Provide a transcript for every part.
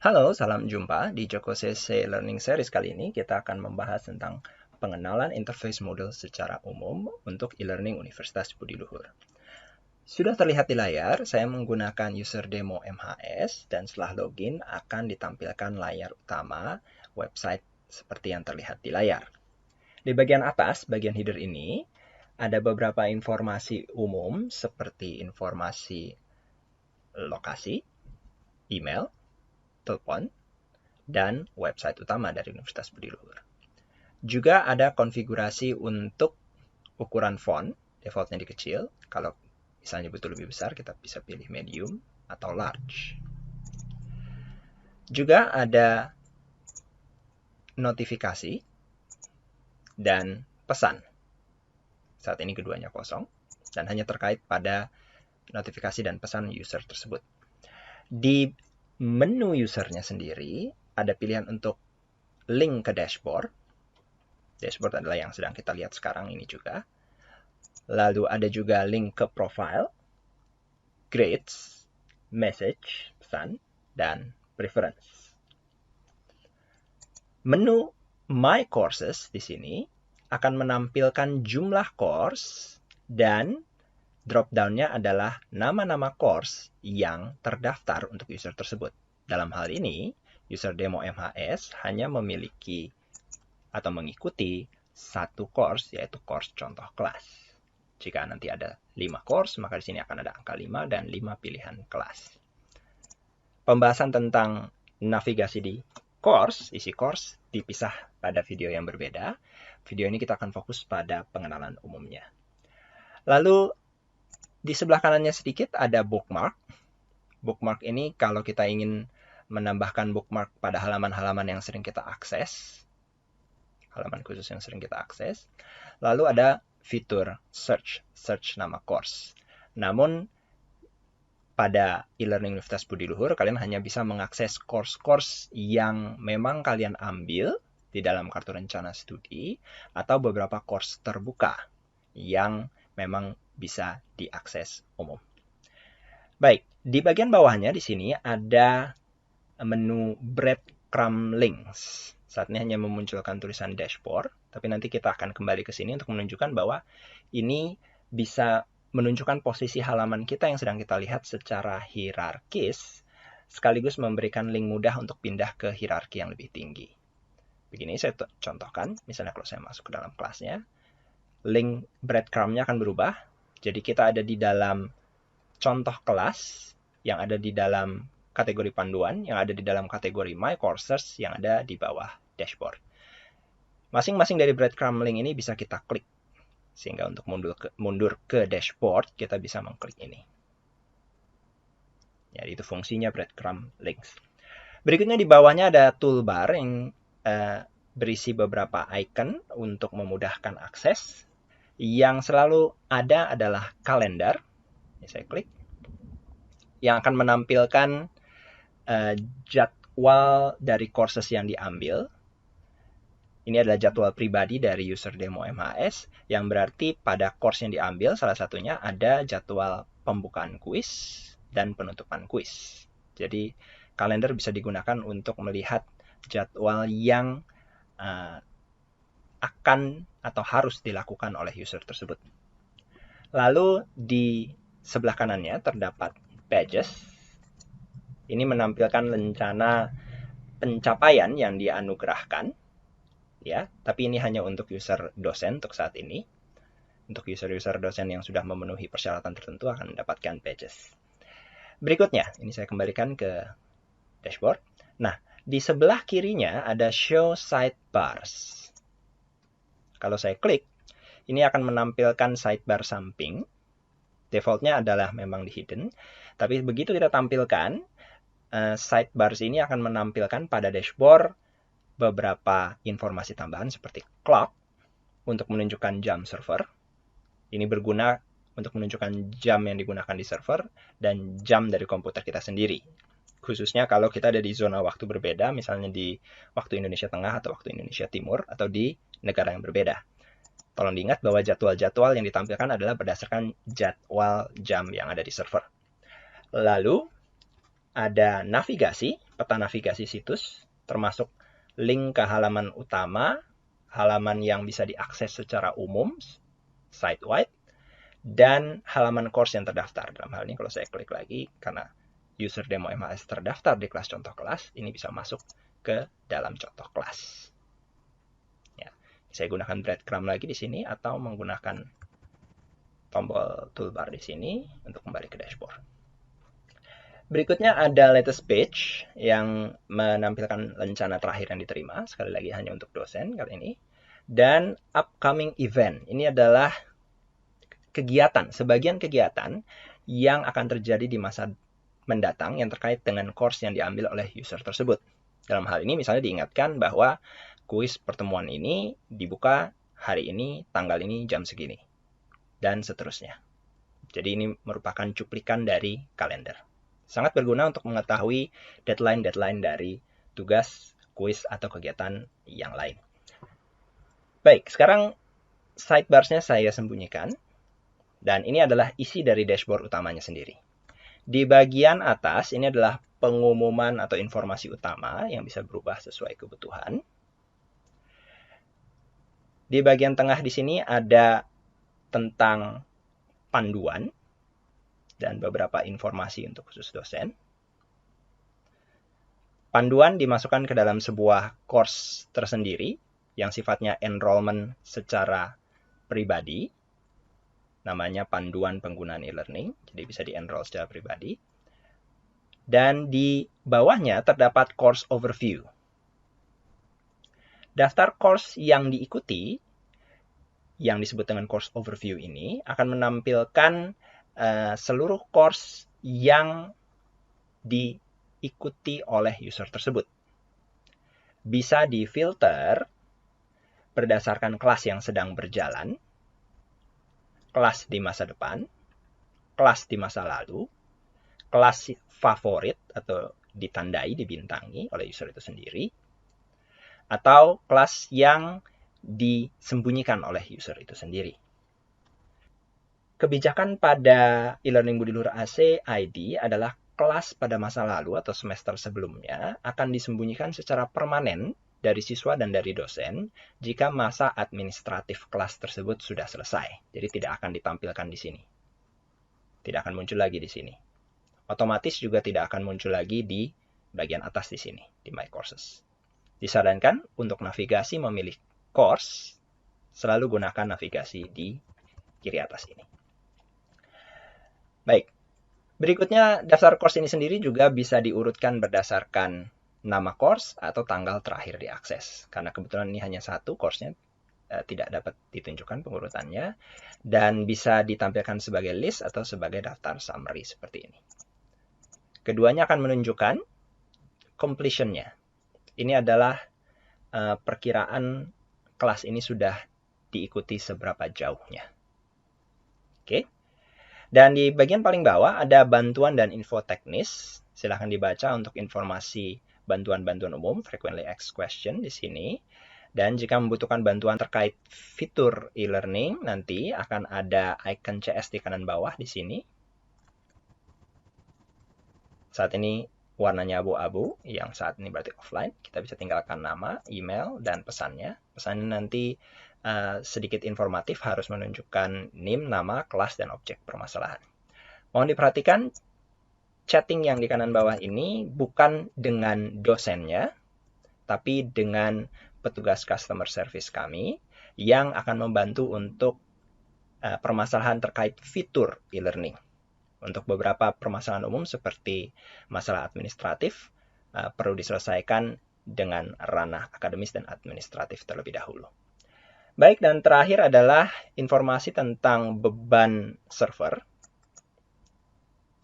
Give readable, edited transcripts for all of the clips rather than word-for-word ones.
Halo, salam jumpa di Joko CC Learning Series. Kali ini kita akan membahas tentang pengenalan interface Moodle secara umum untuk e-learning Universitas Budi Luhur. Sudah terlihat di layar, saya menggunakan user demo MHS dan setelah login akan ditampilkan layar utama website seperti yang terlihat di layar. Di bagian atas, bagian header ini, ada beberapa informasi umum seperti informasi lokasi, email, telepon, dan website utama dari Universitas Budi Luhur. Juga ada konfigurasi untuk ukuran font, defaultnya dikecil. Kalau misalnya butuh lebih besar, kita bisa pilih medium atau large. Juga ada notifikasi dan pesan. Saat ini keduanya kosong dan hanya terkait pada notifikasi dan pesan user tersebut. Di menu usernya sendiri, ada pilihan untuk link ke dashboard. Dashboard adalah yang sedang kita lihat sekarang ini juga. Lalu ada juga link ke profile, grades, message, pesan, dan preference. Menu My Courses di sini akan menampilkan jumlah course dan drop-down-nya adalah nama-nama course yang terdaftar untuk user tersebut. Dalam hal ini, user demo MHS hanya memiliki atau mengikuti satu course, yaitu course contoh kelas. Jika nanti ada 5 course, maka di sini akan ada angka 5 dan 5 pilihan kelas. Pembahasan tentang navigasi di course, isi course, dipisah pada video yang berbeda. Video ini kita akan fokus pada pengenalan umumnya. Lalu, di sebelah kanannya sedikit ada bookmark. Bookmark ini kalau kita ingin menambahkan bookmark pada halaman-halaman yang sering kita akses, halaman khusus yang sering kita akses. Lalu ada fitur search nama course. Namun, pada e-learning Universitas Budi Luhur, kalian hanya bisa mengakses course-course yang memang kalian ambil di dalam kartu rencana studi atau beberapa course terbuka yang memang bisa diakses umum. Baik, di bagian bawahnya di sini ada menu breadcrumb links. Saat ini hanya memunculkan tulisan dashboard, tapi nanti kita akan kembali ke sini untuk menunjukkan bahwa ini bisa menunjukkan posisi halaman kita yang sedang kita lihat secara hierarkis, sekaligus memberikan link mudah untuk pindah ke hierarki yang lebih tinggi. Begini saya contohkan, misalnya kalau saya masuk ke dalam kelasnya, link breadcrumb-nya akan berubah. Jadi kita ada di dalam contoh kelas, yang ada di dalam kategori panduan, yang ada di dalam kategori My Courses, yang ada di bawah dashboard. Masing-masing dari breadcrumb link ini bisa kita klik, sehingga untuk mundur ke dashboard, kita bisa mengklik ini. Jadi itu fungsinya breadcrumb links. Berikutnya di bawahnya ada toolbar yang berisi beberapa icon untuk memudahkan akses. Yang selalu ada adalah kalender. Ini saya klik. Yang akan menampilkan jadwal dari courses yang diambil. Ini adalah jadwal pribadi dari user demo MHS, yang berarti pada course yang diambil salah satunya ada jadwal pembukaan kuis dan penutupan kuis. Jadi kalender bisa digunakan untuk melihat jadwal yang akan atau harus dilakukan oleh user tersebut. Lalu di sebelah kanannya terdapat pages. Ini menampilkan rencana pencapaian yang dianugerahkan, ya, tapi ini hanya untuk user dosen untuk saat ini. Untuk user-user dosen yang sudah memenuhi persyaratan tertentu akan mendapatkan pages. Berikutnya, ini saya kembalikan ke dashboard. Nah, di sebelah kirinya ada show sidebars. Kalau saya klik, ini akan menampilkan sidebar samping. Defaultnya adalah memang di hidden, tapi begitu kita tampilkan, sidebars ini akan menampilkan pada dashboard beberapa informasi tambahan seperti clock untuk menunjukkan jam server. Ini berguna untuk menunjukkan jam yang digunakan di server dan jam dari komputer kita sendiri. Khususnya kalau kita ada di zona waktu berbeda, misalnya di waktu Indonesia Tengah atau waktu Indonesia Timur, atau di negara yang berbeda. Tolong diingat bahwa jadwal-jadwal yang ditampilkan adalah berdasarkan jadwal jam yang ada di server. Lalu, ada navigasi, peta navigasi situs, termasuk link ke halaman utama, halaman yang bisa diakses secara umum, site-wide, dan halaman course yang terdaftar. Dalam hal ini kalau saya klik lagi, karena user demo MHS terdaftar di kelas contoh kelas, ini bisa masuk ke dalam contoh kelas. Ya, saya gunakan breadcrumb lagi di sini atau menggunakan tombol toolbar di sini untuk kembali ke dashboard. Berikutnya ada latest page yang menampilkan rencana terakhir yang diterima, sekali lagi hanya untuk dosen kali ini. Dan upcoming event, ini adalah kegiatan, sebagian kegiatan yang akan terjadi di masa mendatang yang terkait dengan course yang diambil oleh user tersebut. Dalam hal ini misalnya diingatkan bahwa kuis pertemuan ini dibuka hari ini, tanggal ini, jam segini, dan seterusnya. Jadi ini merupakan cuplikan dari kalender. Sangat berguna untuk mengetahui deadline-deadline dari tugas, kuis, atau kegiatan yang lain. Baik, sekarang sidebars-nya saya sembunyikan. Dan ini adalah isi dari dashboard utamanya sendiri. Di bagian atas, ini adalah pengumuman atau informasi utama yang bisa berubah sesuai kebutuhan. Di bagian tengah di sini ada tentang panduan dan beberapa informasi untuk khusus dosen. Panduan dimasukkan ke dalam sebuah course tersendiri yang sifatnya enrollment secara pribadi. Namanya panduan penggunaan e-learning, jadi bisa di-enroll secara pribadi. Dan di bawahnya terdapat course overview. Daftar course yang diikuti, yang disebut dengan course overview ini, akan menampilkan seluruh course yang diikuti oleh user tersebut. Bisa difilter berdasarkan kelas yang sedang berjalan, kelas di masa depan, kelas di masa lalu, kelas favorit atau ditandai, dibintangi oleh user itu sendiri, atau kelas yang disembunyikan oleh user itu sendiri. Kebijakan pada e-learning Budi Luhur AC ID adalah kelas pada masa lalu atau semester sebelumnya akan disembunyikan secara permanen dari siswa dan dari dosen jika masa administratif kelas tersebut sudah selesai. Jadi tidak akan ditampilkan di sini. Tidak akan muncul lagi di sini. Otomatis juga tidak akan muncul lagi di bagian atas di sini, di My Courses. Disarankan untuk navigasi memilih course, selalu gunakan navigasi di kiri atas ini. Baik, berikutnya daftar course ini sendiri juga bisa diurutkan berdasarkan nama course atau tanggal terakhir diakses. Karena kebetulan ini hanya satu course-nya, tidak dapat ditunjukkan pengurutannya, dan bisa ditampilkan sebagai list atau sebagai daftar summary seperti ini. Keduanya akan menunjukkan completion-nya. Ini adalah perkiraan kelas ini sudah diikuti seberapa jauhnya. Oke. Dan di bagian paling bawah ada bantuan dan info teknis. Silahkan dibaca untuk informasi bantuan-bantuan umum, frequently asked question di sini. Dan jika membutuhkan bantuan terkait fitur e-learning, nanti akan ada icon CS di kanan bawah di sini. Saat ini warnanya abu-abu, yang saat ini berarti offline. Kita bisa tinggalkan nama, email, dan pesannya. Pesannya nanti sedikit informatif, harus menunjukkan NIM, nama, kelas, dan objek permasalahan. Mohon diperhatikan, chatting yang di kanan bawah ini bukan dengan dosennya, tapi dengan petugas customer service kami yang akan membantu untuk permasalahan terkait fitur e-learning. Untuk beberapa permasalahan umum seperti masalah administratif, perlu diselesaikan dengan ranah akademis dan administratif terlebih dahulu. Baik, dan terakhir adalah informasi tentang beban server.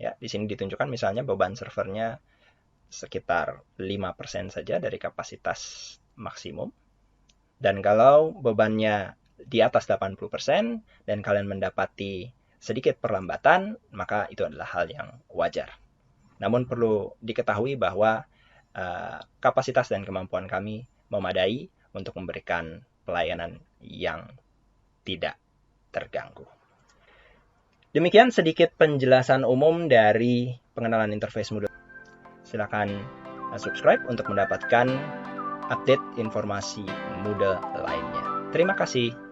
Ya, di sini ditunjukkan misalnya beban servernya sekitar 5% saja dari kapasitas maksimum. Dan kalau bebannya di atas 80% dan kalian mendapati sedikit perlambatan, maka itu adalah hal yang wajar. Namun perlu diketahui bahwa kapasitas dan kemampuan kami memadai untuk memberikan pelayanan yang tidak terganggu. Demikian sedikit penjelasan umum dari pengenalan interface Moodle. Silakan subscribe untuk mendapatkan update informasi Moodle lainnya. Terima kasih.